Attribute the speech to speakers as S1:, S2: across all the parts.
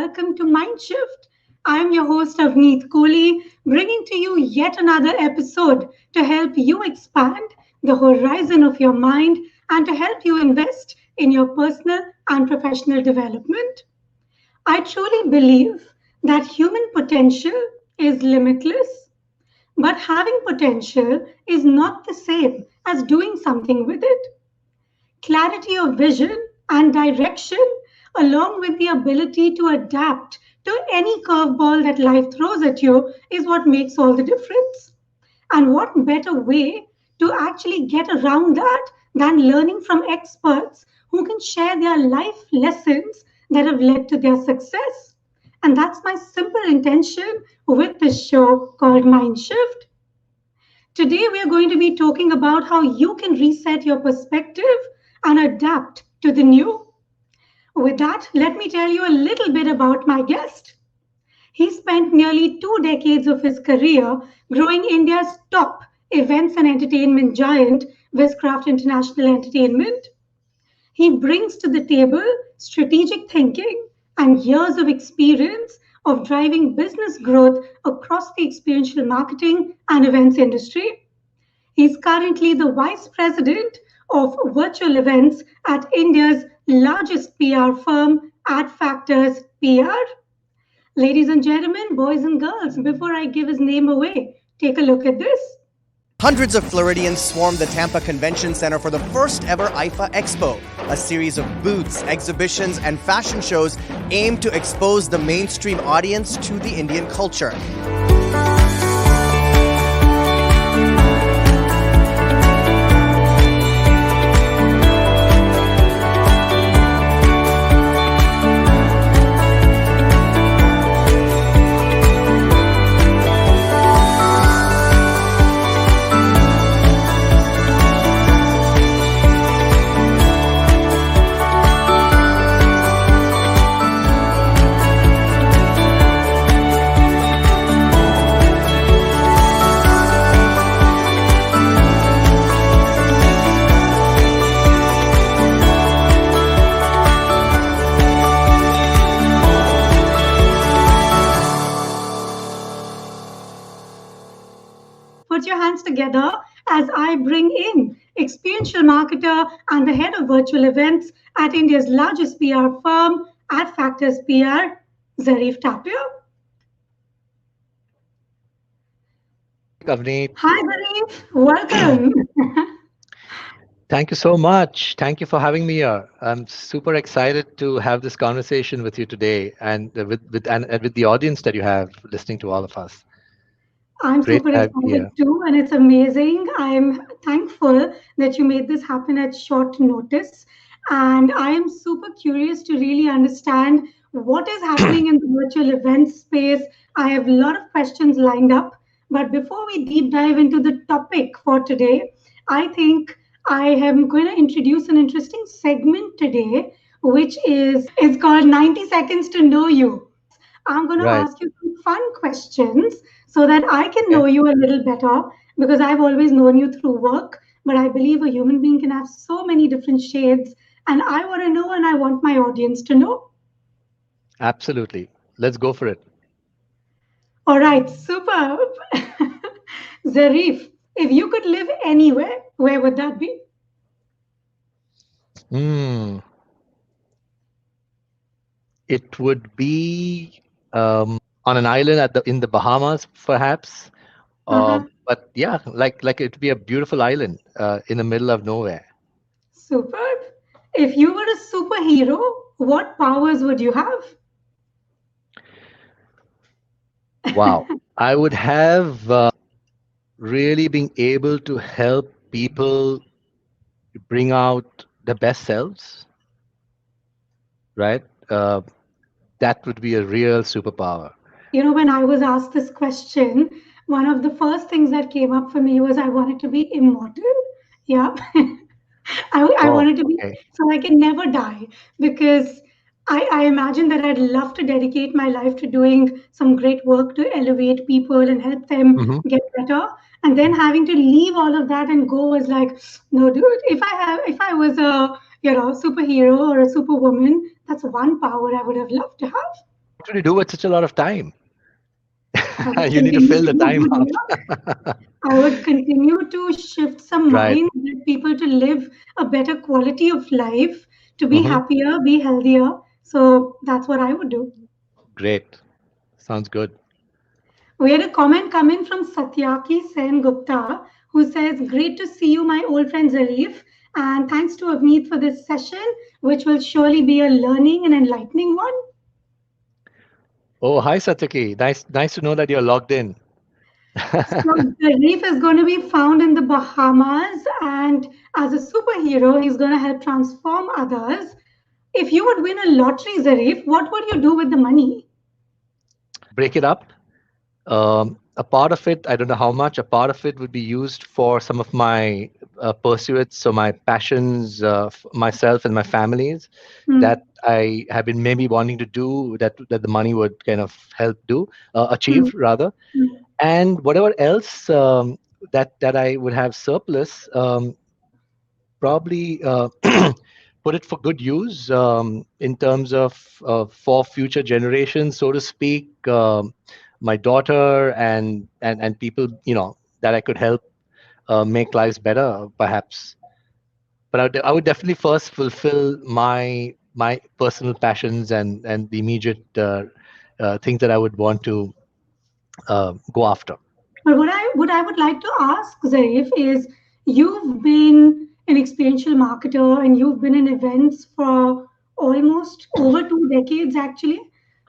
S1: welcome to MindShift. I'm your host Avneet Kohli, bringing to you yet another episode to help you expand the horizon of your mind and to help you invest in your personal and professional development. I truly believe that human potential is limitless, but having potential is not the same as doing something with it. Clarity of vision and direction, along with the ability to adapt to any curveball that life throws at you, is what makes all the difference. And what better way to actually get around that than learning from experts who can share their life lessons that have led to their success? And that's my simple intention with this show called MindShift. Today, we are going to be talking about how you can reset your perspective and adapt to the new. With that, let me tell you a little bit about my guest. He spent nearly 2 decades of his career growing India's top events and entertainment giant, Viscraft International Entertainment. He brings to the table strategic thinking and years of experience of driving business growth across the experiential marketing and events industry. He's currently the Vice President of Virtual Events at India's largest PR firm, Adfactors PR. Ladies and gentlemen, boys and girls, before I give his name away, take a look at this.
S2: Hundreds of Floridians swarmed the Tampa Convention Center for the first ever IFA Expo, a series of booths, exhibitions, and fashion shows aimed to expose the mainstream audience to the Indian culture.
S1: Put your hands together as I bring in experiential marketer and the head of virtual events at India's largest PR firm, Adfactors PR, Zarif Tapia.
S3: Avneet.
S1: Hi, Zarif. Welcome.
S3: Thank you so much. Thank you for having me here. I'm super excited to have this conversation with you today and with the audience that you have listening to all of us.
S1: I'm
S3: Great
S1: super
S3: to have you
S1: excited
S3: here.
S1: too, and it's amazing. I'm thankful that you made this happen at short notice. And I am super curious to really understand what is happening in the virtual event space. I have a lot of questions lined up. But before we deep dive into the topic for today, I think I am going to introduce an interesting segment today, which is called 90 Seconds to Know You. I'm going to
S3: Right.
S1: ask you some fun questions so that I can
S3: Okay.
S1: know you a little better because I've always known you through work, but I believe a human being can have so many different shades, and I want to know and I want my audience to know.
S3: Absolutely. Let's go for it.
S1: All right, superb. Zarif, if you could live anywhere, where would that be?
S3: It would be on an island in the Bahamas, perhaps.
S1: Uh-huh.
S3: But yeah, like it'd be a beautiful island in the middle of nowhere.
S1: Superb. If you were a superhero, what powers would you have?
S3: Wow. I would have really being able to help people bring out the best selves, right? That would be a real superpower.
S1: You know, when I was asked this question, one of the first things that came up for me was I wanted to be immortal. Yeah. I
S3: Oh,
S1: wanted to be
S3: okay.
S1: so I can never die because I imagine that I'd love to dedicate my life to doing some great work to elevate people and help them
S3: hmm
S1: get better. And then having to leave all of that and go was like, no, dude, if I was a superhero or a superwoman, that's one power I would have loved to have.
S3: What would you do with such a lot of time?
S1: I would
S3: You need to
S1: continue
S3: fill the time
S1: to,
S3: up.
S1: I would continue to shift some
S3: Right.
S1: mind, get people to live a better quality of life, to be
S3: Hmm.
S1: happier, be healthier. So that's what I would do.
S3: Great. Sounds good.
S1: We had a comment come in from Satyaki Sen Gupta, who says, "Great to see you, my old friend Zarif. And thanks to Avneet for this session, which will surely be a learning and enlightening one."
S3: Oh, hi, Satyaki. Nice to know that you're logged in.
S1: So Zarif is going to be found in the Bahamas, and as a superhero, he's going to help transform others. If you would win a lottery, Zarif, what would you do with the money?
S3: Break it up. A part of it, I don't know how much, a part of it would be used for some of my pursuits, so my passions, myself and my families
S1: Hmm.
S3: that I have been maybe wanting to do that the money would kind of help do,
S1: Hmm.
S3: achieve rather.
S1: Hmm.
S3: And whatever else that I would have surplus, probably put it for good use in terms of for future generations, so to speak. My daughter and people that I could help make lives better, perhaps. But I would definitely first fulfill my personal passions and the immediate things that I would want to go after.
S1: But what I would like to ask, Zarif, is you've been an experiential marketer and you've been in events for almost over 2 decades, actually.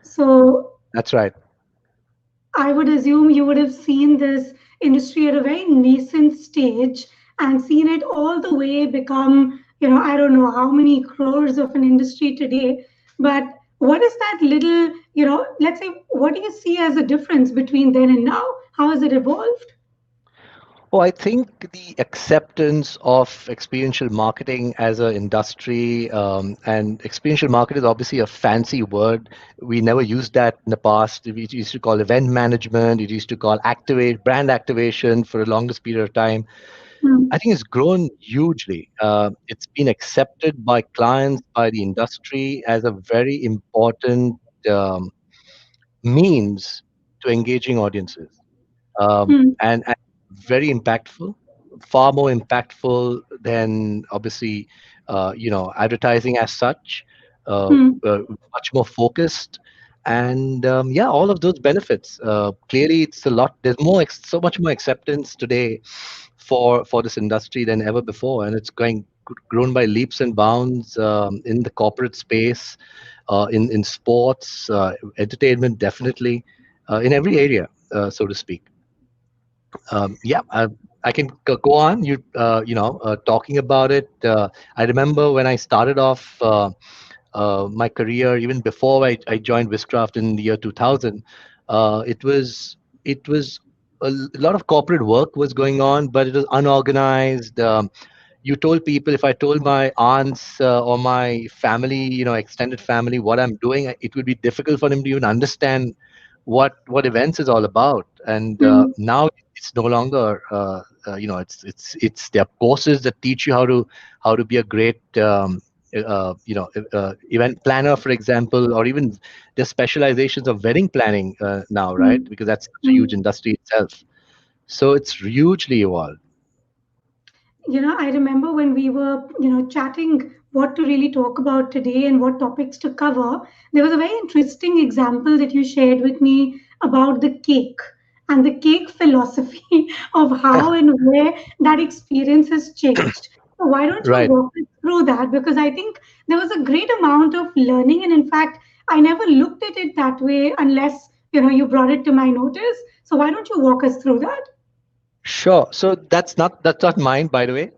S1: So
S3: That's right.
S1: I would assume you would have seen this industry at a very nascent stage and seen it all the way become, I don't know how many crores of an industry today. But what is that little, let's say, what do you see as a difference between then and now? How has it evolved?
S3: Oh, I think the acceptance of experiential marketing as an industry, and experiential market is obviously a fancy word. We never used that in the past. We used to call event management. It used to call activate brand activation for the longest period of time.
S1: Hmm.
S3: I think it's grown hugely. It's been accepted by clients, by the industry as a very important um, means to engaging audiences,
S1: Hmm.
S3: and very impactful, far more impactful than obviously advertising as such.
S1: Hmm.
S3: Much more focused, and yeah, all of those benefits. Clearly, it's a lot. There's so much more acceptance today for this industry than ever before, and it's grown by leaps and bounds in the corporate space, in sports, entertainment, definitely, in every area, so to speak. Yeah, I can go on. Talking about it. I remember when I started off my career, even before I joined Wishcraft in the year 2000. It was a lot of corporate work was going on, but it was unorganized. You told people, if I told my aunts or my family, extended family, what I'm doing, it would be difficult for them to even understand what events is all about. And
S1: Hmm.
S3: now it's no longer it's there are courses that teach you how to be a great event planner, for example, or even the specializations of wedding planning now, right?
S1: Hmm.
S3: Because that's such a huge
S1: Hmm.
S3: industry itself. So it's hugely evolved.
S1: I remember when we were, chatting what to really talk about today and what topics to cover, there was a very interesting example that you shared with me about the cake and the cake philosophy of how and where that experience has changed. So why don't you
S3: Right.
S1: walk us through that? Because I think there was a great amount of learning, and in fact, I never looked at it that way unless, you brought it to my notice. So why don't you walk us through that?
S3: Sure. So that's not mine, by the way.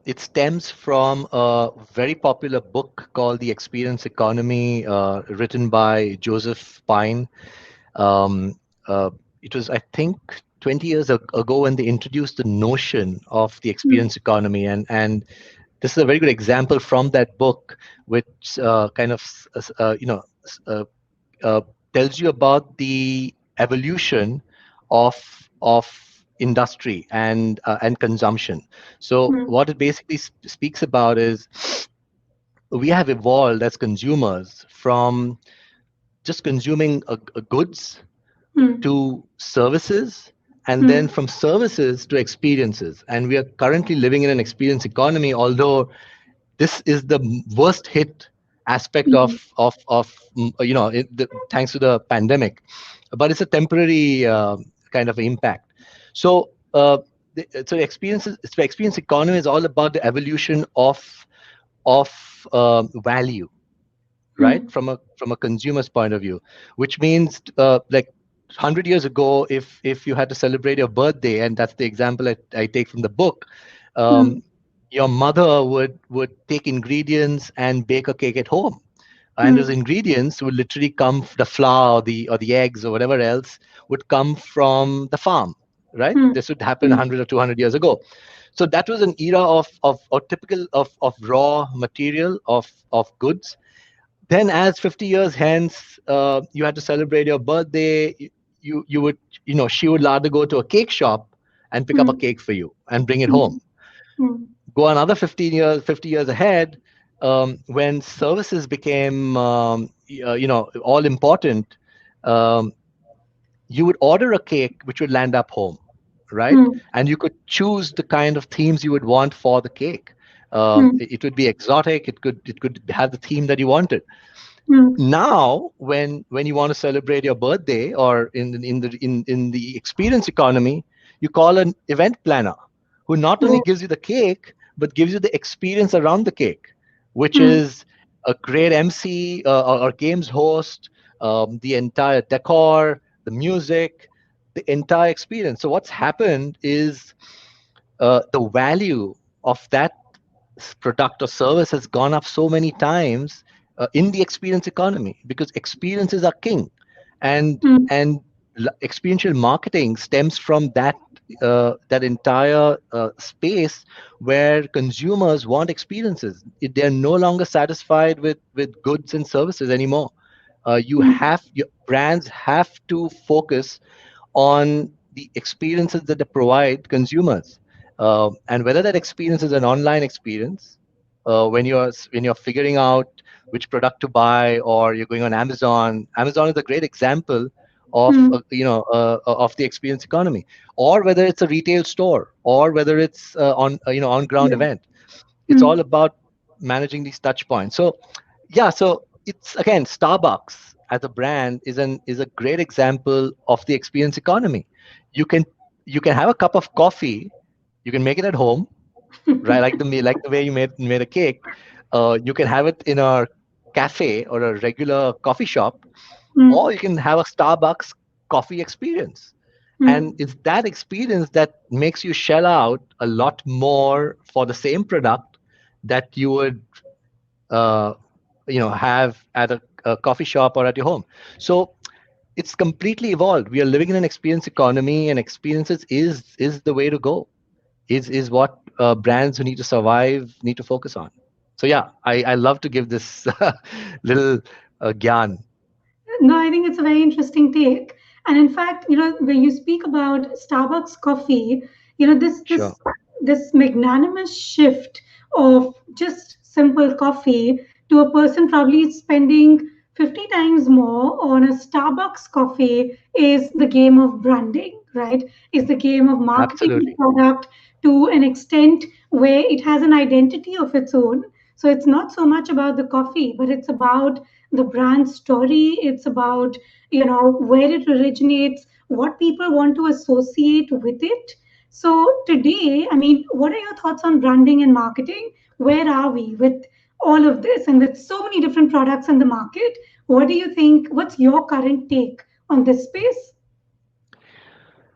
S3: It stems from a very popular book called The Experience Economy, written by Joseph Pine. Um, uh, it was, I think, 20 years ago when they introduced the notion of the
S1: Hmm.
S3: experience economy, and this is a very good example from that book, which kind of s- uh, tells you about the evolution of of industry and consumption. So
S1: Hmm.
S3: what it basically speaks about is we have evolved as consumers from just consuming goods
S1: mm,
S3: to services, and then
S1: mm,
S3: from services to experiences. And we are currently living in an experience economy, although this is the worst hit aspect
S1: mm,
S3: thanks to the pandemic, but it's a temporary kind of impact. So experience economy is all about the evolution of value, right,
S1: mm,
S3: from a consumer's point of view, which means like 100 years ago, if you had to celebrate your birthday, and that's the example I take from the book, um,
S1: mm,
S3: your mother would take ingredients and bake a cake at home, and those
S1: mm,
S3: ingredients would literally come, the flour, or the eggs or whatever else would come from the farm, right?
S1: mm,
S3: This would happen
S1: mm,
S3: 100 or 200 years ago. So that was an era of or typical of raw material, of goods. Then as 50 years hence, you had to celebrate your birthday, you would, she would rather go to a cake shop and pick up a
S1: mm,
S3: cake for you and bring it home.
S1: mm, mm,
S3: Go another 15 years, 50 years ahead, when services became all important. um, you would order a cake which would land up home, right?
S1: mm,
S3: And you could choose the kind of themes you would want for the cake.
S1: mm,
S3: It would be exotic, it could have the theme that you wanted.
S1: mm,
S3: Now when you want to celebrate your birthday, or in the experience economy, you call an event planner who not only gives you the cake but gives you the experience around the cake, which
S1: mm,
S3: is a great MC, or games host, the entire decor, the music, the entire experience. So what's happened is, the value of that product or service has gone up so many times in the experience economy, because experiences are king, and
S1: mm,
S3: experiential marketing stems from that entire space where consumers want experiences. They're no longer satisfied with goods and services anymore.
S1: mm,
S3: Your brands have to focus on the experiences that they provide consumers, and whether that experience is an online experience, when you're figuring out which product to buy, or you're going on Amazon. Amazon is a great example
S1: mm,
S3: of the experience economy, or whether it's a retail store, or whether it's on ground
S1: yeah,
S3: event. It's all
S1: mm,
S3: about managing these touch points. So yeah, so it's again, Starbucks as a brand is a great example of the experience economy. You can you can have a cup of coffee, you can make it at home, right? Like the way you made a cake. You can have it in a cafe or a regular coffee shop,
S1: mm,
S3: or you can have a Starbucks coffee experience. And
S1: mm,
S3: it's that experience that makes you shell out a lot more for the same product that you would uh, have at a coffee shop or at your home. So it's completely evolved. We are living in an experience economy, and experiences is the way to go. Is what brands who need to survive need to focus on. So yeah, I love to give this little gyan.
S1: No, I think it's a very interesting take. And in fact, when you speak about Starbucks coffee, this
S3: Sure.
S1: magnanimous shift of just simple coffee to a person probably spending 50 times more on a Starbucks coffee is the game of branding, right? Is the game of marketing the
S3: Absolutely.
S1: product to an extent where it has an identity of its own. So it's not so much about the coffee, but it's about the brand story. It's about, where it originates, what people want to associate with it. So today, I mean, what are your thoughts on branding and marketing? Where are we with all of this and with so many different products in the market? What do you think? What's your current take on this space?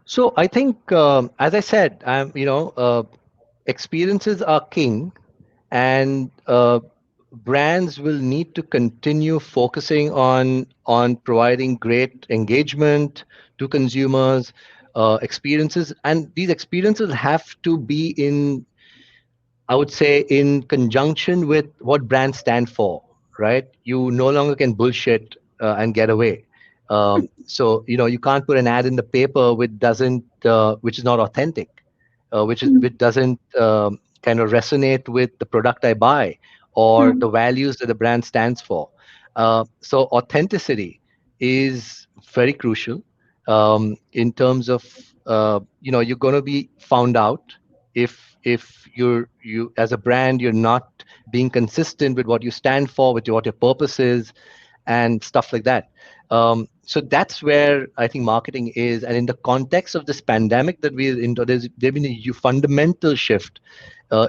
S3: So I think, as I said, experiences are king, and brands will need to continue focusing on providing great engagement to consumers, experiences, and these experiences have to be in, I would say, in conjunction with what brands stand for, right? You no longer can bullshit and get away. So you can't put an ad in the paper which is not authentic, which doesn't kind of resonate with the product I buy or
S1: Mm,
S3: the values that the brand stands for. So authenticity. is very crucial in terms of you're going to be found out if you as a brand you're not being consistent with what you stand for, with what your purpose is, and stuff like that. So that's where I think marketing is. And in the context of this pandemic that we're into, there's been a fundamental shift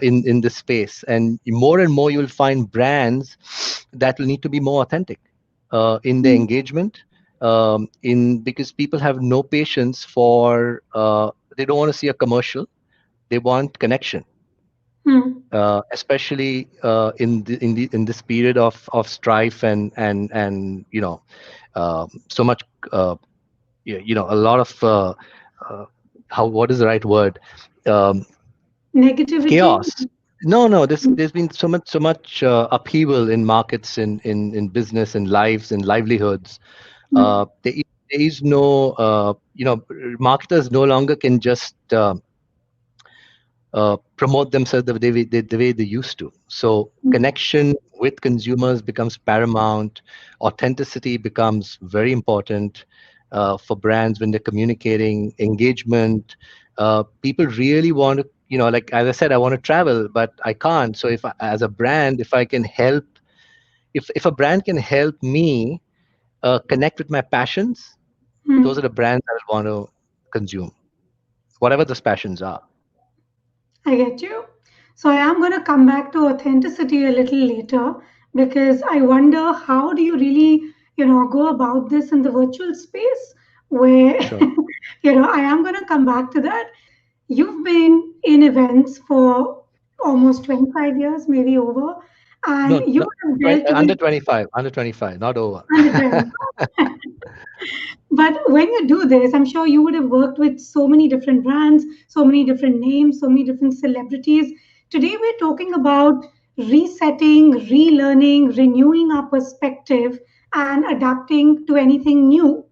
S3: in this space. And more you'll find brands that will need to be more authentic in their
S1: Hmm.
S3: engagement, in because people have no patience for, they don't want to see a commercial, they want connection,
S1: Hmm.
S3: especially in this period of strife and so much a lot of uh, how what is the right word, um,
S1: Negativity.
S3: chaos. No, there's been so much upheaval in markets, in business, in lives, in livelihoods.
S1: Hmm.
S3: There is no marketers no longer can just promote themselves the way they used to. So
S1: Hmm.
S3: connection with consumers becomes paramount. Authenticity becomes very important for brands when they're communicating. Engagement. People really want to, like as I said, I want to travel, but I can't. So as a brand, if I can help, if a brand can help me connect with my passions, those
S1: Hmm.
S3: are the brands I would want to consume, whatever those passions are.
S1: I get you. So I am going to come back to authenticity a little later because I wonder how do you really, go about this in the virtual space where,
S3: Sure.
S1: I am going to come back to that. You've been in events for almost 25 years, maybe over, and
S3: No,
S1: you
S3: no,
S1: would have dealt with
S3: under 25, under 25, not over.
S1: under 20. But when you do this, I'm sure you would have worked with so many different brands, so many different names, so many different celebrities. Today, we're talking about resetting, relearning, renewing our perspective, and adapting to anything new.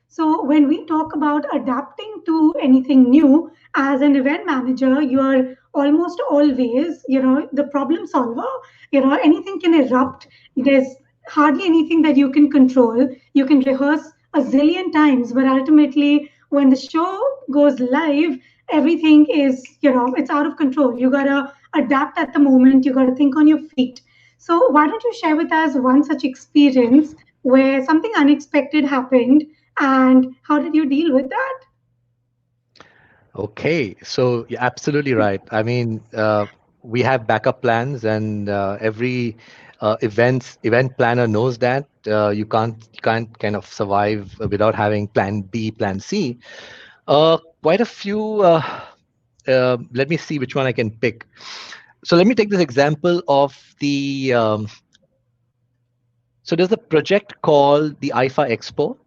S1: So, when we talk about adapting to anything new, as an event manager, you're almost always, the problem solver. Anything can erupt. There's hardly anything that you can control. You can rehearse a zillion times, but ultimately, when the show goes live, everything is, it's out of control. You gotta adapt at the moment, you gotta think on your feet. So, why don't you share with us one such experience where something unexpected happened and how did you deal with that?
S3: Okay, so you're absolutely right. I mean, we have backup plans, and every event planner knows that you can't kind of survive without having plan B, plan C. Quite a few. Let me see which one I can pick. So let me take this example of the. So there's a project called the IFA Expo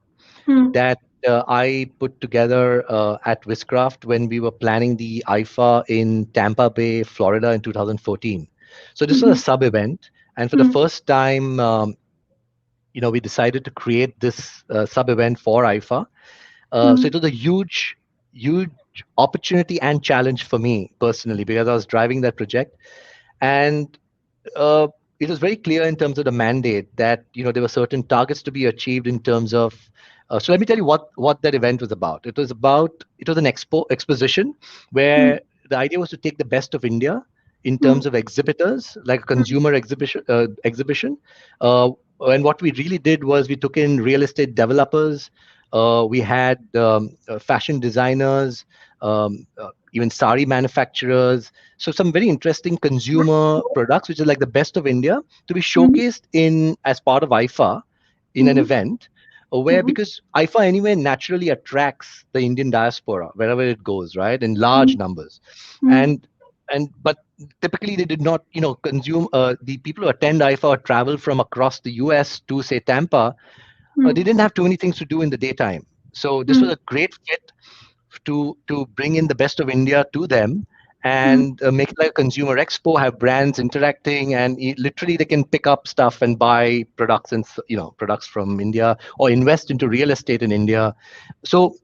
S1: Hmm.
S3: that I put together at Viscraft when we were planning the IFA in Tampa Bay, Florida in 2014. So this was a
S1: Mhm.
S3: sub event, and for the
S1: Hmm.
S3: first time, we decided to create this sub event for IFA. So it
S1: Hmm.
S3: was a huge opportunity and challenge for me personally because I was driving that project, and uh, it was very clear in terms of the mandate that there were certain targets to be achieved in terms of. So let me tell you what that event was about. It was an exposition
S1: Hmm.
S3: where the idea was to take the best of India in
S1: Hmm.
S3: terms of exhibitors, like a consumer exhibition. Uh, and what we really did was we took in real estate developers. We had fashion designers, even sari manufacturers, so some very interesting consumer products, which are like the best of India, to be
S1: Hmm.
S3: showcased in as part of IFA in an
S1: Hmm.
S3: event, where
S1: Hmm.
S3: because IFA anyway naturally attracts the Indian diaspora wherever it goes, right, in large
S1: Hmm.
S3: numbers,
S1: Hmm.
S3: and but typically they did not consume the people who attend IFA or travel from across the US to say Tampa. They
S1: Hmm.
S3: didn't have too many things to do in the daytime, so this
S1: Hmm.
S3: was a great fit to bring in the best of India to them
S1: Hmm.
S3: and make it like a consumer expo, have brands interacting, and literally they can pick up stuff and buy products and products from India or invest into real estate in India. So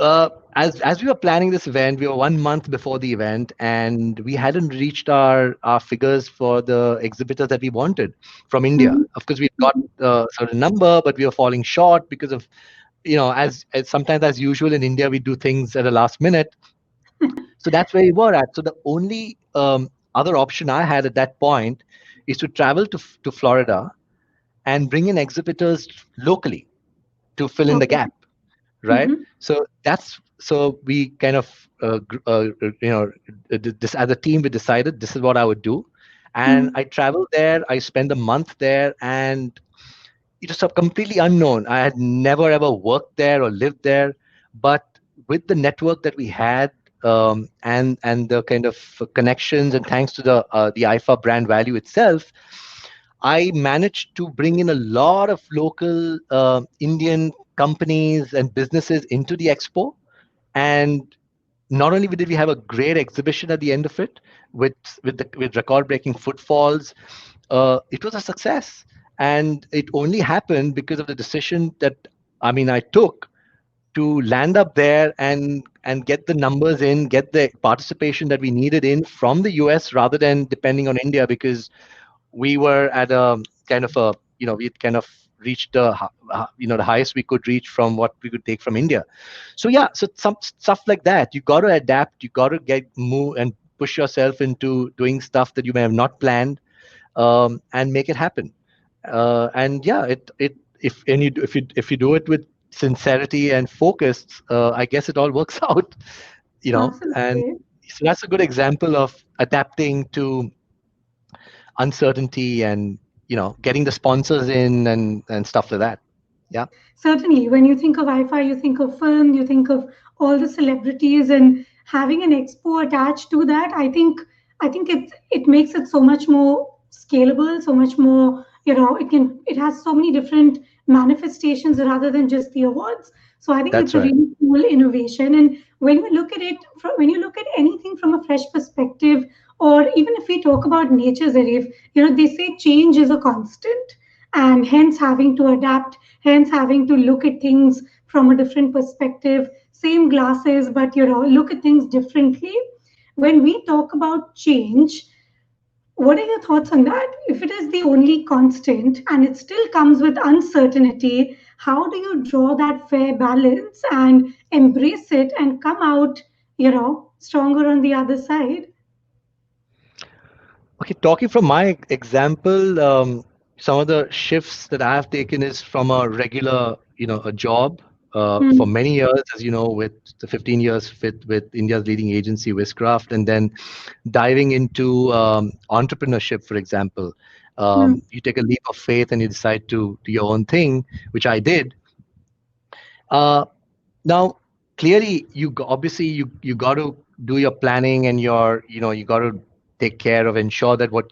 S3: As we were planning this event, we were 1 month before the event, and we hadn't reached our figures for the exhibitors that we wanted from India.
S1: Mhm.
S3: Of course, we got a certain number, but we were falling short because of, as sometimes as usual in India, we do things at the last minute. So that's where we were at. So the only other option I had at that point is to travel to Florida and bring in exhibitors locally to fill in the
S1: Okay.
S3: gap, right?
S1: Mhm.
S3: So we kind of this as a team we decided this is what I would do, and
S1: Mhm.
S3: I traveled there. I spent a month there, and it was a completely unknown. I had never ever worked there or lived there, but with the network that we had, and the kind of connections, and thanks to the IFA brand value itself, I managed to bring in a lot of local Indian companies and businesses into the expo. And not only did we have a great exhibition at the end of it with with record-breaking footfalls, it was a success. And it only happened because of the decision that I took to land up there and get the numbers in, get the participation that we needed in from the US rather than depending on India, because we were at a kind of a we'd kind of reached the highest we could reach from what we could take from India. So yeah, so some stuff like that, you got to adapt, you got to get move and push yourself into doing stuff that you may have not planned, and make it happen. And yeah, it if you do it with sincerity and focus, I guess it all works out. And
S1: Absolutely.
S3: so that's a good example of adapting to uncertainty, and getting the sponsors in, and stuff like that. Yeah,
S1: Certainly, when you think of IFA, you think of film, you think of all the celebrities, and having an expo attached to that. I think it makes it so much more scalable, so much more. It has so many different manifestations rather than just the awards. So I think it's
S3: that's
S1: a
S3: right.
S1: really cool innovation. And when you look at anything from a fresh perspective, or even if we talk about nature, Zarif, they say change is a constant, and hence having to adapt, hence having to look at things from a different perspective, same glasses, but look at things differently. When we talk about change, what are your thoughts on that? If it is the only constant and it still comes with uncertainty, how do you draw that fair balance and embrace it and come out stronger on the other side?
S3: Okay, talking from my example, some of the shifts that I have taken is from a regular, a job for
S1: Hmm.
S3: many years, as you know, with the 15 years with India's leading agency, Whiscraft, and then diving into entrepreneurship, for example.
S1: Hmm.
S3: You take a leap of faith and you decide to do your own thing, which I did. Uh, Now, clearly, obviously you got to do your planning, and you got to take care of ensure that what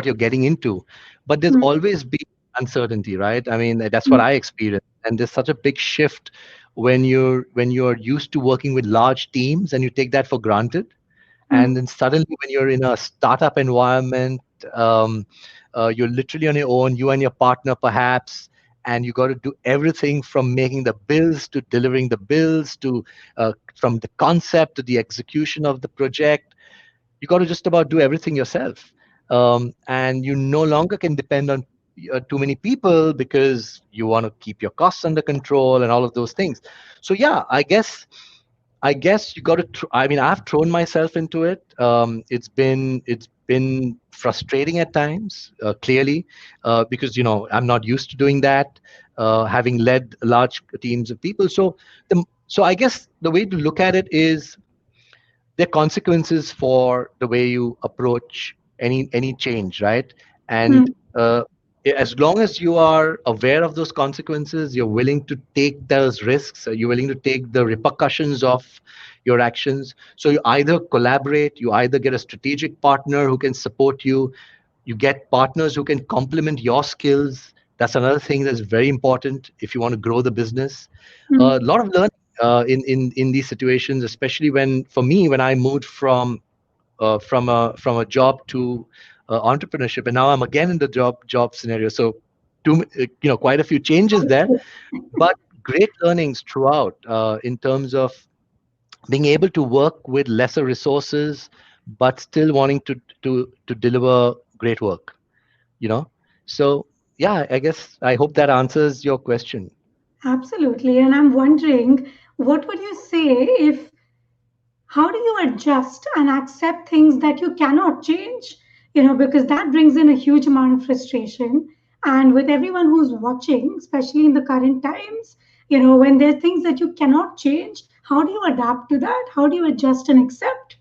S3: you're getting into. But there's
S1: Hmm.
S3: always been uncertainty, right? I mean, that's what
S1: Hmm.
S3: I experienced, and there's such a big shift when you're used to working with large teams and you take that for granted, and
S1: Hmm.
S3: then suddenly when you're in a startup environment, um, you're literally on your own, you and your partner perhaps, and you got to do everything from making the bills to delivering the bills to from the concept to the execution of the project. You got to just about do everything yourself, and you no longer can depend on too many people because you want to keep your costs under control and all of those things. So yeah, I guess you got to. I mean, I've thrown myself into it. It's been frustrating at times, clearly, because I'm not used to doing that, having led large teams of people. So I guess the way to look at it is there are consequences for the way you approach any change, right? And
S1: Hmm.
S3: as long as you are aware of those consequences, you're willing to take those risks, you're willing to take the repercussions of your actions. So you either collaborate, you either get a strategic partner who can support you, you get partners who can complement your skills. That's another thing that's very important if you want to grow the business. A
S1: Hmm.
S3: lot of learning in these situations, especially for me, when I moved from a job to entrepreneurship, and now I'm again in the job scenario. So, quite a few changes there, but great learnings throughout in terms of being able to work with lesser resources, but still wanting to deliver great work, you know. So yeah, I guess I hope that answers your question.
S1: Absolutely. And I'm wondering, what would you say if how do you adjust and accept things that you cannot change? Because that brings in a huge amount of frustration. And with everyone who's watching, especially in the current times, when there are things that you cannot change, how do you adapt to that? How do you adjust and accept?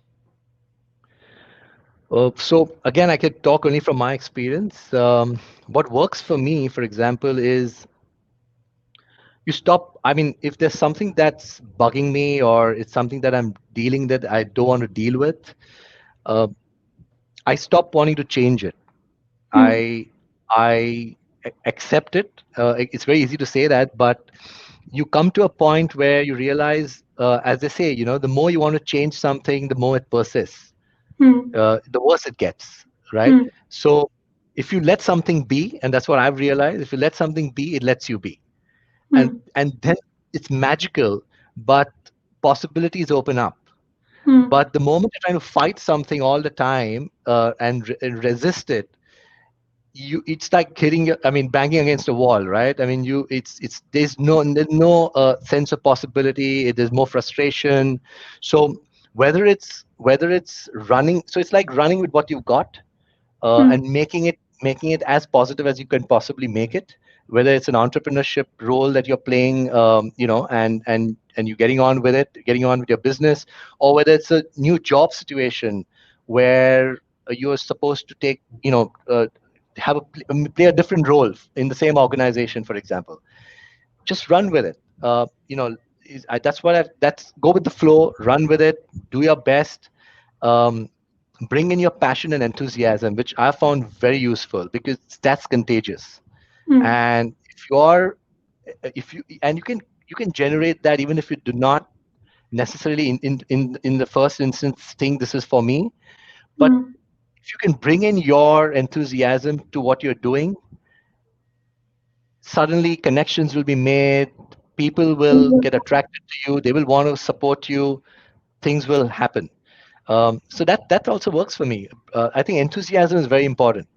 S3: So again, I could talk only from my experience. What works for me, for example, is you stop. I mean, if there's something that's bugging me or it's something that I'm dealing that I don't want to deal with, uh, I stop wanting to change it.
S1: Hmm.
S3: I accept it. It's very easy to say that, but you come to a point where you realize, as they say, the more you want to change something, the more it persists,
S1: Hmm.
S3: the worse it gets, right?
S1: Hmm.
S3: So if you let something be, and that's what I've realized, if you let something be, it lets you be, and
S1: Hmm.
S3: and then it's magical, but possibilities open up.
S1: Hmm.
S3: But the moment you're trying to fight something all the time and resist it, it's like I mean, banging against a wall, right? I mean, it's there's no sense of possibility. There's more frustration. So whether it's running, so it's like running with what you've got,
S1: Hmm.
S3: and making it as positive as you can possibly make it, whether it's an entrepreneurship role that you're playing, and you're getting on with your business, or whether it's a new job situation where you're supposed to take play a different role in the same organization, for example. Just run with it. That's that's go with the flow, run with it, do your best. um, Bring in your passion and enthusiasm, which I found very useful because that's contagious.
S1: Hmm.
S3: And if you generate that even if you do not necessarily in the first instance think this is for me. But
S1: Hmm.
S3: if you can bring in your enthusiasm to what you're doing, suddenly connections will be made, people will get attracted to you, they will want to support you, things will happen. So that also works for me. I think enthusiasm is very important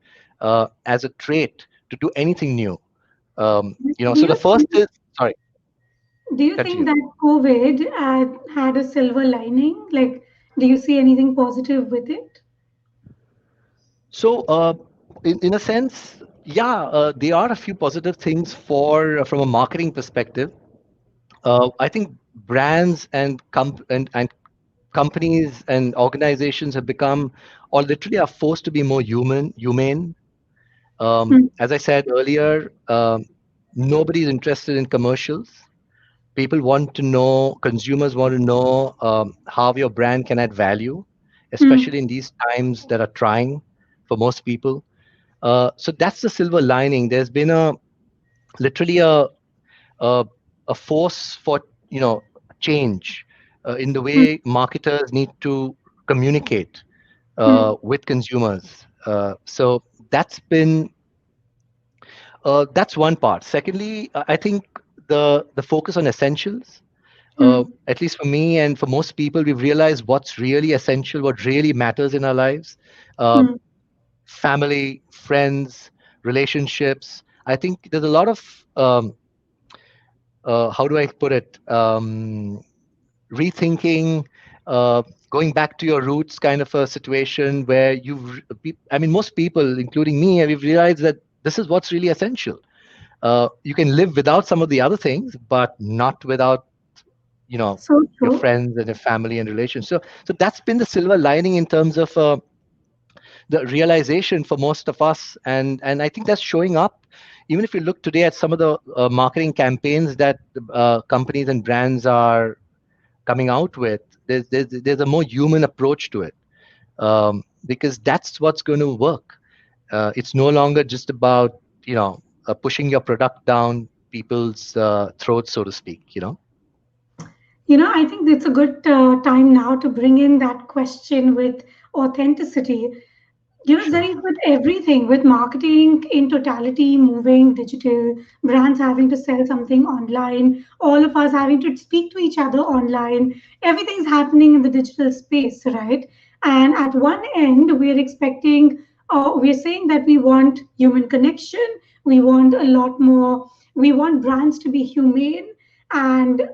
S3: as a trait to do anything new.
S1: Do
S3: So the
S1: you
S3: first is, sorry,
S1: Do you think
S3: continue.
S1: that COVID had a silver lining? Like, do you see anything positive with it?
S3: So in a sense, yeah, there are a few positive things from a marketing perspective. I think brands and companies and organizations have become, or literally are forced to be more humane.
S1: Hmm.
S3: As I said earlier, nobody's interested in commercials. People want to know, consumers want to know how your brand can add value,
S1: Hmm.
S3: especially in these times that are trying for most people. So that's the silver lining. There's been literally a, a force for change in the
S1: Hmm.
S3: way marketers need to communicate
S1: Hmm.
S3: with consumers. So that's been that's one part. Secondly, I think the focus on essentials.
S1: Hmm.
S3: At least for me and for most people, we've realized what's really essential, what really matters in our lives. Uh,
S1: Hmm.
S3: Family, friends, relationships. I think there's a lot of how do I put it? Rethinking, going back to your roots, kind of a situation where I mean, most people, including me, we've realized that this is what's really essential. You can live without some of the other things, but not without you know
S1: So
S3: your
S1: true.
S3: friends and your family and relations. So that's been the silver lining in terms of the realization for most of us, and I think that's showing up. Even if you look today at some of the marketing campaigns that companies and brands are coming out with, there's a more human approach to it, because that's what's going to work. It's no longer just about pushing your product down people's throats, so to speak.
S1: I think it's a good time now to bring in that question with authenticity.
S3: Sure.
S1: Zarif, with everything, with marketing in totality moving digital, brands having to sell something online, all of us having to speak to each other online, everything's happening in the digital space, right? And at one end, we're expecting, we're saying that we want human connection, we want a lot more, we want brands to be humane and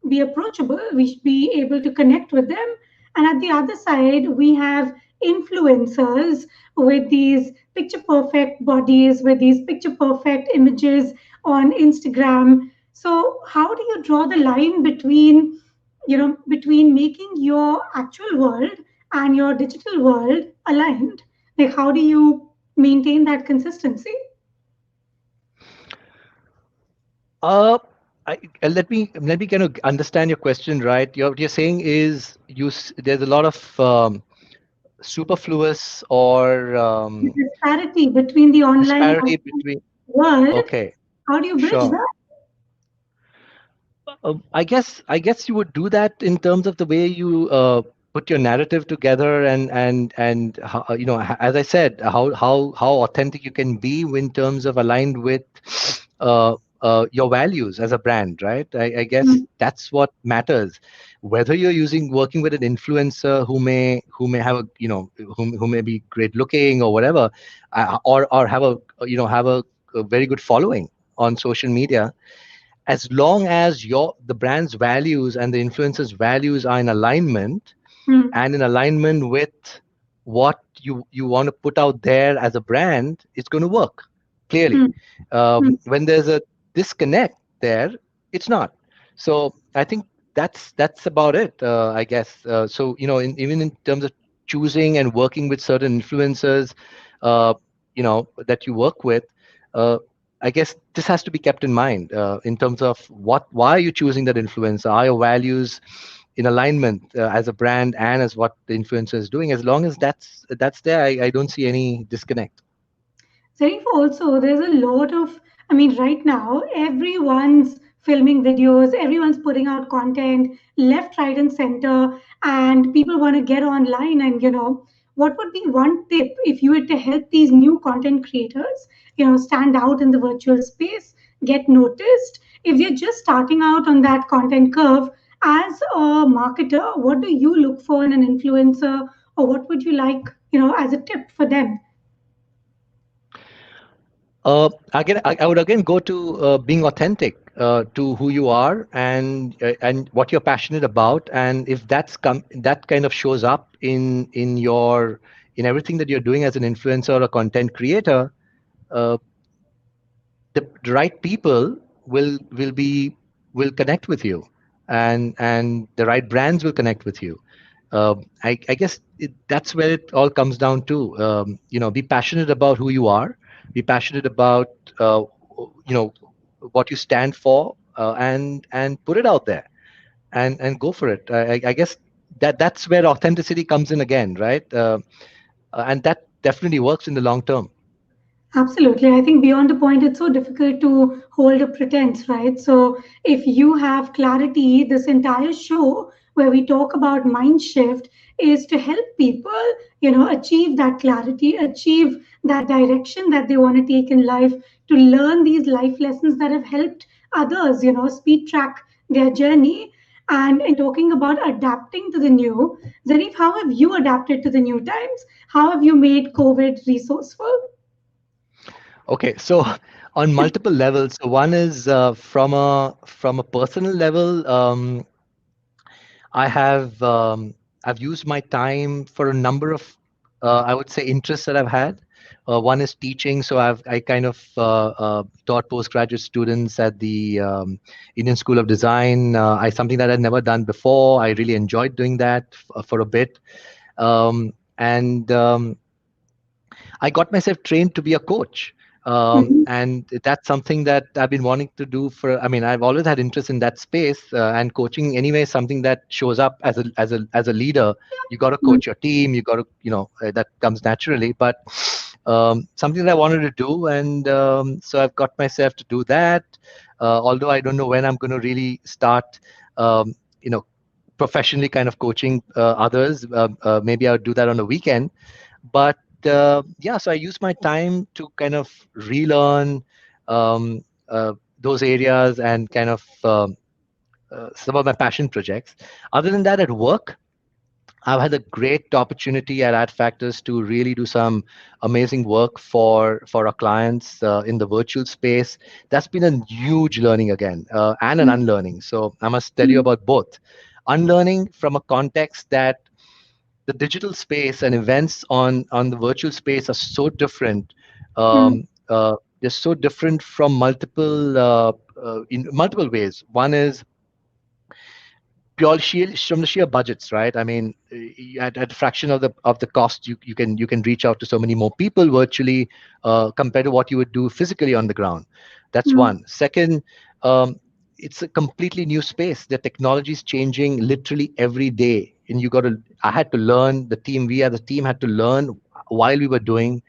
S1: be approachable, we should be able to connect with them. And at the other side, we have influencers with these picture perfect bodies, with these picture perfect images on Instagram. So, how do you draw the line between, between making your actual world and your digital world aligned? Like, how do you maintain that consistency?
S3: Uh, let me kind of understand your question, right? What you're saying is there's a lot of superfluous or
S1: The disparity between the online and
S3: disparity
S1: offline
S3: between.
S1: world,
S3: Okay,
S1: how do you bridge
S3: sure.
S1: that?
S3: I guess you would do that in terms of the way you put your narrative together, and how, as I said, how authentic you can be in terms of aligned with your values as a brand, right? I guess
S1: Mm,
S3: that's what matters. Whether you're working with an influencer who may have a who may be great looking or whatever, or have a very good following on social media, as long as the brand's values and the influencer's values are in alignment,
S1: mm,
S3: and in alignment with what you want to put out there as a brand, it's going to work clearly.
S1: mm, mm.
S3: When there's a disconnect there, it's not. So I think that's about it, I guess. So even in terms of choosing and working with certain influencers, uh, that you work with, uh, I guess this has to be kept in mind, in terms of why are you choosing that influencer? Are your values in alignment, as a brand and as what the influencer is doing? As long as that's there, I don't see any disconnect.
S1: Zarif, also, there's a lot of, I mean, right now, everyone's filming videos, everyone's putting out content left, right, and center, and people want to get online. And, what would be one tip if you were to help these new content creators, stand out in the virtual space, get noticed? If they're just starting out on that content curve, as a marketer, what do you look for in an influencer, or what would you like, as a tip for them?
S3: I would again go to being authentic to who you are, and what you're passionate about, and if that kind of shows up in everything that you're doing as an influencer or a content creator, uh, the right people will connect with you, and the right brands will connect with you. I guess that's where it all comes down to. Be passionate about who you are, be passionate about uh, you know what you stand for, and put it out there, and go for it. I guess that's where authenticity comes in again, right? And that definitely works in the long term.
S1: Absolutely. I think beyond the point, it's so difficult to hold a pretense, right? So, if you have clarity, this entire show where we talk about mind shift is to help people, achieve that clarity, achieve that direction that they want to take in life, to learn these life lessons that have helped others, speed track their journey. And in talking about adapting to the new, Zarif, how have you adapted to the new times? How have you made COVID resourceful?
S3: Okay, so on multiple levels. So one is from a personal level. I have I've used my time for a number of, I would say, interests that I've had. One is teaching, so I kind of taught postgraduate students at the Indian School of Design. I something that I'd never done before. I really enjoyed doing that for a bit, and I got myself trained to be a coach.
S1: Mhm.
S3: And that's something that I've been wanting to do for. I mean, I've always had interest in that space, and coaching anyway is something that shows up as a leader. You got to coach your team. You got to, that comes naturally. But something that I wanted to do, and so I've got myself to do that. Although I don't know when I'm going to really start, um, you know, professionally kind of coaching others. Maybe I'll do that on a weekend, but yeah, so I use my time to kind of relearn um, those areas and kind of some of my passion projects. Other than that, at work, I've had a great opportunity at Adfactors to really do some amazing work for our clients in the virtual space. That's been a huge learning again, and an unlearning. So I must tell you
S1: Mm,
S3: about both. Unlearning from a context that the digital space and events on the virtual space are so different.
S1: mm,
S3: They're so different from multiple in multiple ways. One is pure sheer from the sheer budgets, right? I mean, at a fraction of the cost, you can reach out to so many more people virtually compared to what you would do physically on the ground. That's
S1: mm,
S3: one. Second, um, it's a completely new space. The technology is changing literally every day, and you got to. I had to learn. The team had to learn while we were doing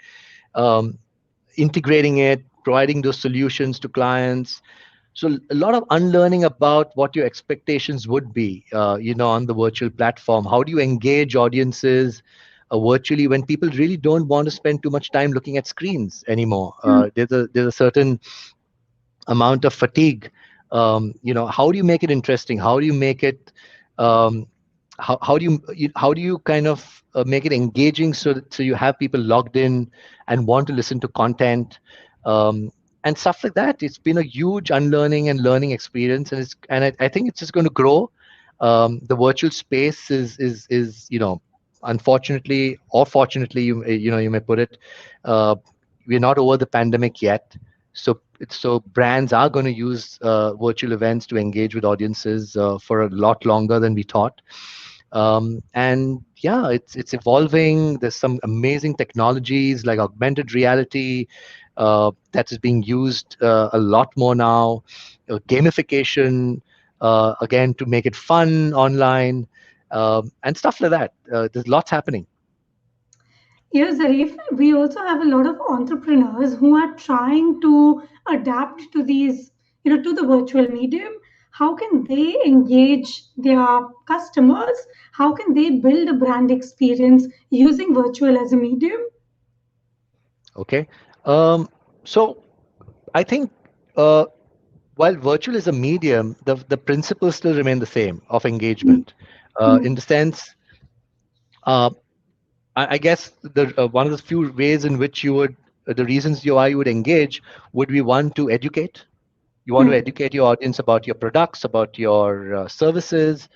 S3: um, integrating it, providing those solutions to clients. So a lot of unlearning about what your expectations would be, on the virtual platform. How do you engage audiences virtually when people really don't want to spend too much time looking at screens anymore?
S1: mm.
S3: There's a certain amount of fatigue. How do you make it interesting? How do you make it um, how do you kind of make it engaging so you have people logged in and want to listen to content um, and stuff like that. It's been a huge unlearning and learning experience, and I think it's just going to grow. The virtual space is unfortunately or fortunately, you may put it, uh, we're not over the pandemic yet. So brands are going to use virtual events to engage with audiences for a lot longer than we thought. And yeah, it's evolving. There's some amazing technologies like augmented reality that is being used a lot more now. Gamification, again, to make it fun online, and stuff like that. There's lots happening.
S1: Yes, Zarif, we also have a lot of entrepreneurs who are trying to adapt to to the virtual medium. How can they engage their customers? How can they build a brand experience using virtual as a medium?
S3: Okay. So I think uh, while virtual is a medium, the principles still remain the same of
S1: Mm,
S3: engagement.
S1: mm,
S3: In the sense, uh, I guess the one of the few ways in which the reasons why you would engage would be one to educate. You want to
S1: mm,
S3: educate your audience about your products, about your services.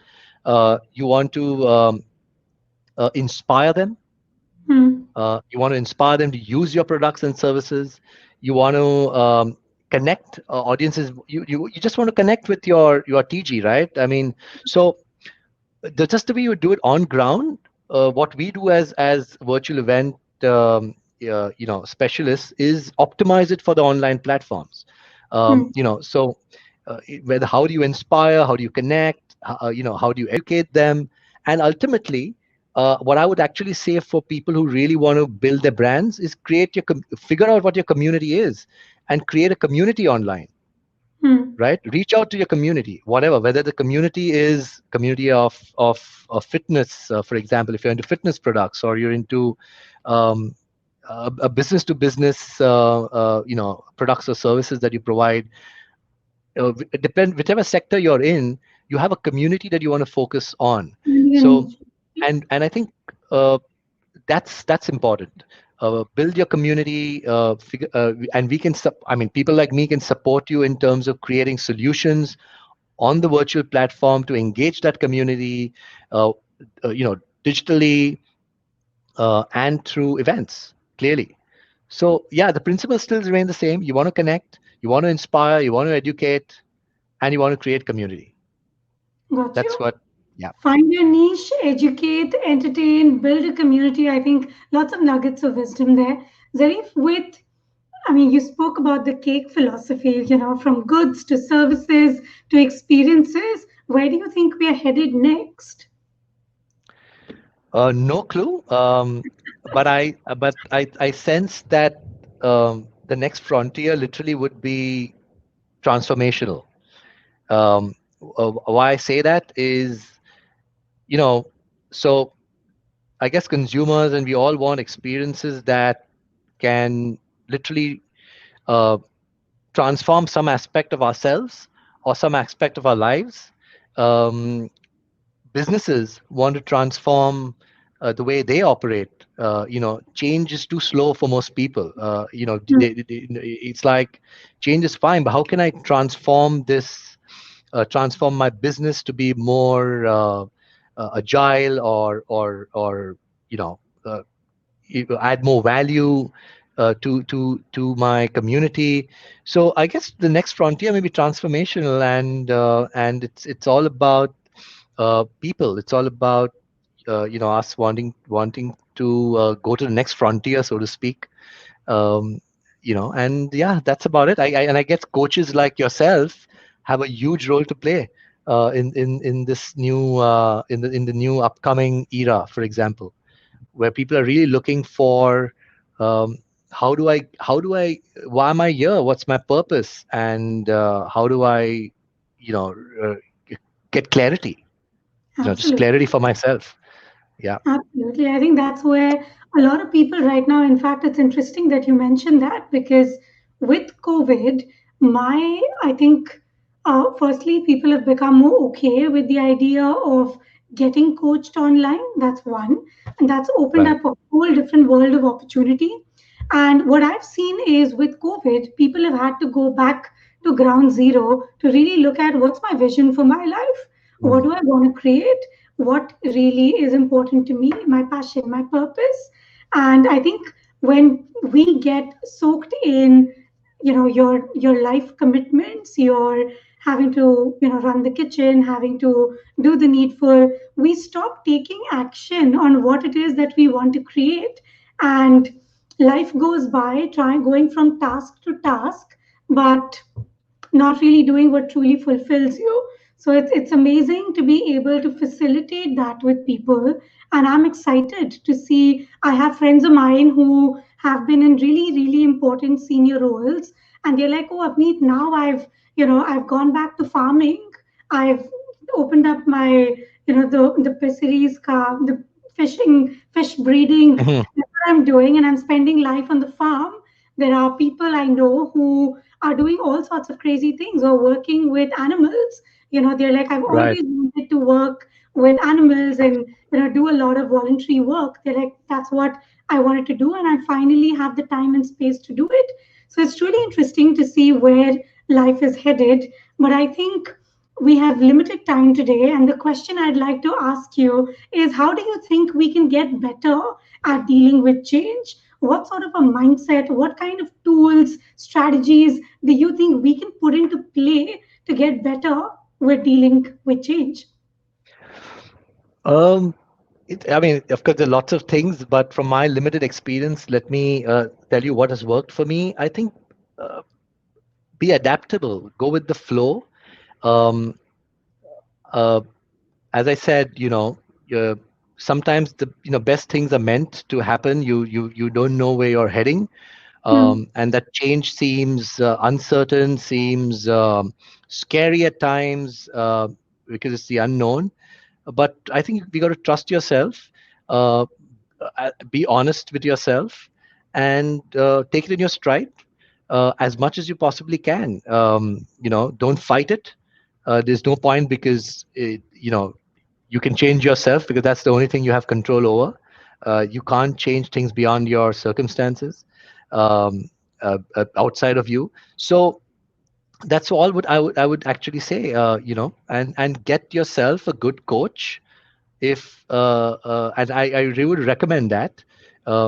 S3: You want to inspire them.
S1: mm,
S3: You want to inspire them to use your products and services. You want to connect audiences. You just want to connect with your TG, right? I mean, so just the way you would do it on ground, what we do as virtual event specialists is optimize it for the online platforms.
S1: mm,
S3: Whether how do you inspire, how do you connect, how do you educate them, and ultimately, what I would actually say for people who really want to build their brands is figure out what your community is, and create a community online,
S1: mm,
S3: right? Reach out to your community, whatever, whether the community is community of fitness, for example, if you're into fitness products, or you're into um, a business to business products or services that you provide. It depend whichever sector you're in, you have a community that you want to focus on.
S1: mm,
S3: So
S1: mm,
S3: and I think uh, that's important. Build your community, and I mean, people like me can support you in terms of creating solutions on the virtual platform to engage that community, uh, digitally, and through events. Clearly, so yeah, the principles still remain the same. You want to connect, you want to inspire, you want to educate, and you want to create community.
S1: Got
S3: That's
S1: you.
S3: what. Yeah.
S1: Find your niche, educate, entertain, build a community. I think lots of nuggets of wisdom there. Zarif, I mean, you spoke about the cake philosophy, from goods to services to experiences. Where do you think we are headed next?
S3: No clue. But I sense that the next frontier literally would be transformational. Why I say that is, you know, so I guess consumers and we all want experiences that can literally uh, transform some aspect of ourselves or some aspect of our lives. Um, Businesses want to transform the way they operate. Change is too slow for most people. It's like change is fine, but how can I transform this? Transform my business to be more agile, or you know uh, add more value to my community. So I guess the next frontier may be transformational, and it's all about people. It's all about us wanting to go to the next frontier, so to speak. um, and yeah, that's about it. And I guess coaches like yourself have a huge role to play in this new in the new upcoming era, for example, where people are really looking for um, how do I why am I here, what's my purpose, and how do I you know uh, get clarity, just
S1: Absolutely.
S3: clarity for myself. Yeah.
S1: Absolutely. I think that's where a lot of people right now, in fact, it's interesting that you mentioned that because with COVID, I think, firstly, people have become more okay with the idea of getting coached online. That's one. And that's opened
S3: Right.
S1: up a whole different world of opportunity. And what I've seen is with COVID, people have had to go back to ground zero to really look at what's my vision for my life? What
S3: Mm.
S1: do I want to create? What really is important to me, my passion, my purpose. And I think when we get soaked in, your life commitments, your having to, run the kitchen, having to do the needful, we stop taking action on what it is that we want to create. And life goes by trying going from task to task, but not really doing what truly fulfills you. So it's amazing to be able to facilitate that with people. And I'm excited to see I have friends of mine who have been in really, really important senior roles. And they're like, oh, Avneet, now I've gone back to farming. I've opened up my, the fisheries, the fish breeding.
S3: Mhm.
S1: That's what I'm doing. And I'm spending life on the farm. There are people I know who are doing all sorts of crazy things or working with animals. They're like, I've
S3: Right.
S1: always wanted to work with animals and do a lot of voluntary work. They're like, that's what I wanted to do, and I finally have the time and space to do it. So it's truly interesting to see where life is headed. But I think we have limited time today, and the question I'd like to ask you is, how do you think we can get better at dealing with change? What sort of a mindset, what kind of tools, strategies do you think we can put into play to get better with dealing with change?
S3: um I mean, of course, there are lots of things, but from my limited experience, let me tell you what has worked for me. I think uh, be adaptable, go with the flow. um, uh, as I said, uh, sometimes the best things are meant to happen. You don't know where you're heading,
S1: Hmm.
S3: and that change seems uncertain, seems scary at times, because it's the unknown. But I think we got to trust yourself, uh, be honest with yourself, and take it in your stride as much as you possibly can. Don't fight it. There's no point, because you can change yourself, because that's the only thing you have control over. You can't change things beyond your circumstances, um, outside of you. So that's all what I would actually say. And get yourself a good coach. If And I really would recommend that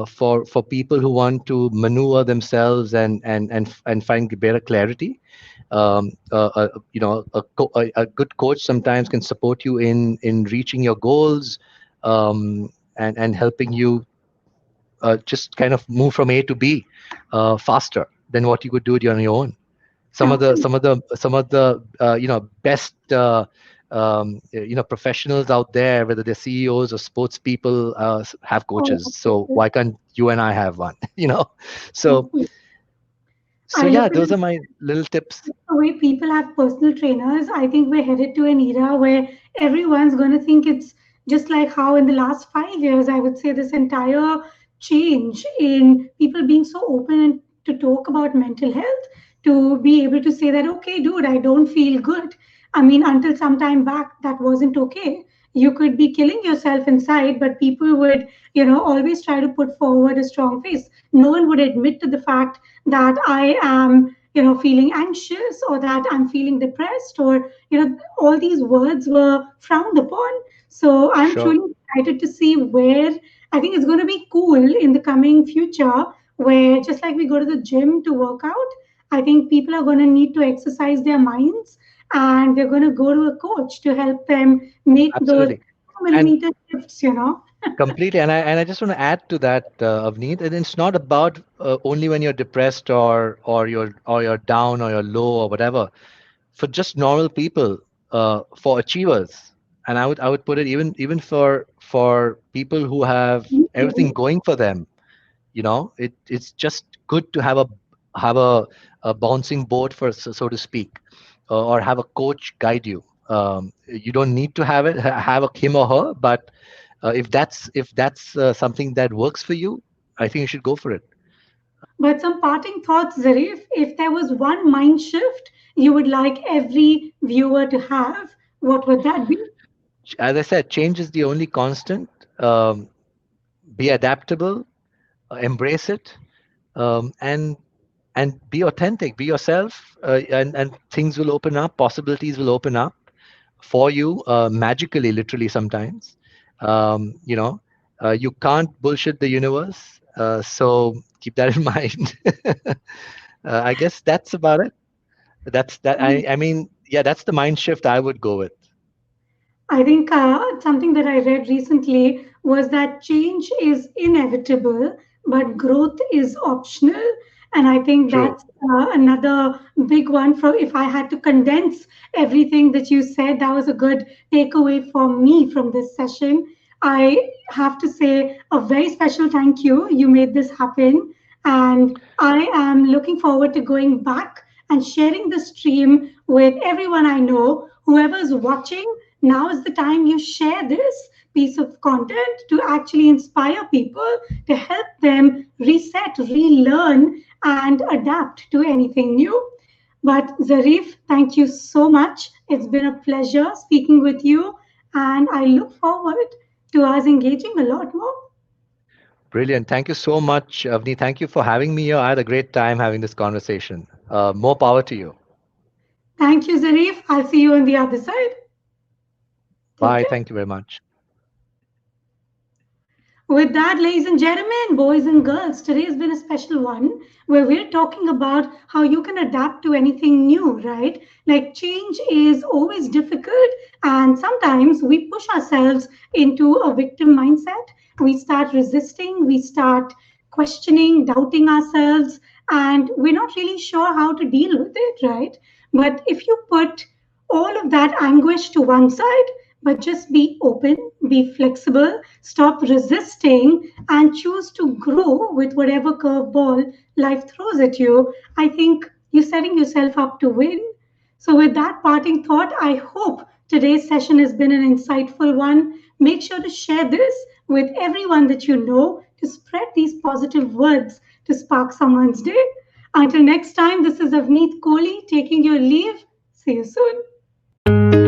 S3: for people who want to maneuver themselves and find better clarity. A good coach sometimes can support you in reaching your goals, and helping you just kind of move from A to B faster than what you could do it on your own.
S1: Absolutely.
S3: Some of the best professionals out there, whether they're CEOs or sports people, have
S1: Oh,
S3: coaches. So
S1: absolutely.
S3: why can't you and I have one? So
S1: Absolutely.
S3: so
S1: I look
S3: yeah,
S1: at
S3: those
S1: it
S3: are my little tips.
S1: the way people have personal trainers. I think we're headed to an era where everyone's going to think it's just like how in the last 5 years, I would say this entire change in people being so open and to talk about mental health, to be able to say that, okay, dude, I don't feel good. I mean, until some time back, that wasn't okay. You could be killing yourself inside, but people would, always try to put forward a strong face. No one would admit to the fact that I am, feeling anxious, or that I'm feeling depressed, or, all these words were frowned upon. So I'm
S3: Sure.
S1: truly excited to see where I think it's going to be cool in the coming future, where just like we go to the gym to work out, I think people are going to need to exercise their minds, and they're going to go to a coach to help them make those
S3: Absolutely. And
S1: millimeter shifts.
S3: completely. And I just want to add to that, Avneet, and it's not about only when you're depressed or you're down or you're low or whatever. For just normal people, for achievers, and I would put it even for people who have everything going for them. It's just good to have a bouncing board, so to speak, or have a coach guide you. You don't need to have a him or her, but if that's something that works for you, I think you should go for it.
S1: But some parting thoughts, Zarif, if there was one mind shift you would like every viewer to have, what would that be?
S3: As I said, change is the only constant. Be adaptable, embrace it, and be authentic, be yourself, and things will open up, possibilities will open up for you, magically, literally sometimes. You can't bullshit the universe, so keep that in mind. I guess that's about it. That's that. I mean, yeah, that's the mind shift I would go with.
S1: I think something that I read recently was that change is inevitable, but growth is optional. And I think
S3: True.
S1: that's another big one. From if I had to condense everything that you said, that was a good takeaway for me from this session. I have to say a very special thank you. You made this happen. And I am looking forward to going back and sharing the stream with everyone I know. Whoever's watching, now is the time you share this piece of content to actually inspire people, to help them reset, relearn, and adapt to anything new. But Zarif, thank you so much. It's been a pleasure speaking with you, and I look forward to us engaging a lot more.
S3: Brilliant. Thank you so much, Avni. Thank you for having me here. I had a great time having this conversation. More power to you.
S1: Thank you, Zarif. I'll see you on the other side. Take
S3: Bye.
S1: care.
S3: Thank you very much.
S1: With that, ladies and gentlemen, boys and girls, today has been a special one where we're talking about how you can adapt to anything new, right? Like change is always difficult, and sometimes we push ourselves into a victim mindset. We start resisting, we start questioning, doubting ourselves, and we're not really sure how to deal with it, right? But if you put all of that anguish to one side, but just be open, be flexible, stop resisting, and choose to grow with whatever curveball life throws at you. I think you're setting yourself up to win. So, with that parting thought, I hope today's session has been an insightful one. Make sure to share this with everyone that you know to spread these positive words to spark someone's day. Until next time, this is Avneet Kohli taking your leave. See you soon.